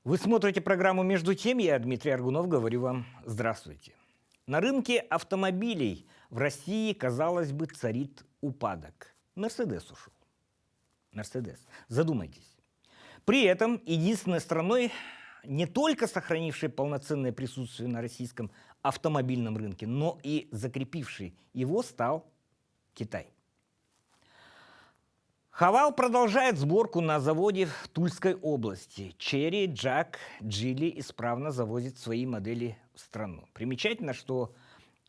Вы смотрите программу «Между тем». Я, Дмитрий Аргунов, говорю вам здравствуйте. На рынке автомобилей в России, казалось бы, царит упадок. Мерседес ушел. Мерседес. Задумайтесь. При этом единственной страной, не только сохранившей полноценное присутствие на российском автомобильном рынке, но и закрепившей его, стал Китай. Хавал продолжает сборку на заводе в Тульской области. Черри, Джак, Джили исправно завозят свои модели в страну. Примечательно, что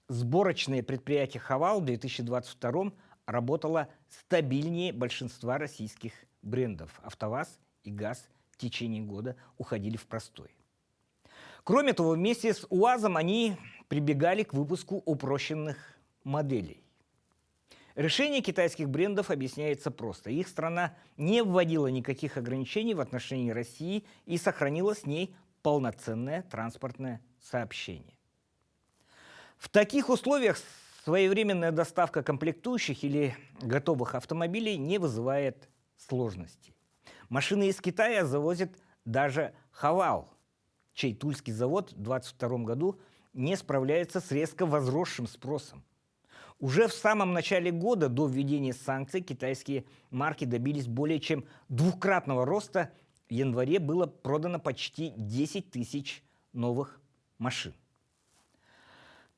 сборочное предприятие Хавал в 2022 работало стабильнее большинства российских брендов. АвтоВАЗ и ГАЗ в течение года уходили в простой. Кроме того, вместе с УАЗом они прибегали к выпуску упрощенных моделей. Решение китайских брендов объясняется просто. Их страна не вводила никаких ограничений в отношении России и сохранила с ней полноценное транспортное сообщение. В таких условиях своевременная доставка комплектующих или готовых автомобилей не вызывает сложностей. Машины из Китая завозят даже Хавал, чей тульский завод в 2022 году не справляется с резко возросшим спросом. Уже в самом начале года, до введения санкций, китайские марки добились более чем двукратного роста. В январе было продано почти 10 тысяч новых машин.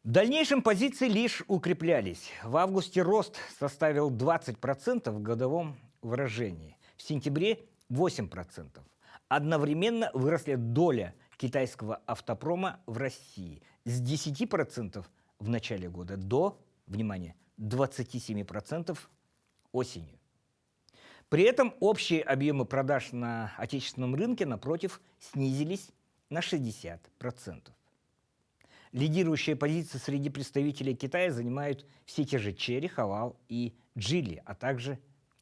В дальнейшем позиции лишь укреплялись. В августе рост составил 20% в годовом выражении, в сентябре 8%. Одновременно выросла доля китайского автопрома в России с 10% в начале года до, внимание, 27% осенью. При этом общие объемы продаж на отечественном рынке, напротив, снизились на 60%. Лидирующие позиции среди представителей Китая занимают все те же Черри, Хавал и Джили, а также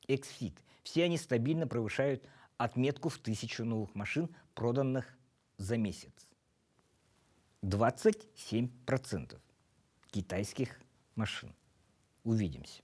Exfit. Все они стабильно превышают отметку в 1000 новых машин, проданных за месяц. 27% китайских машин. Увидимся.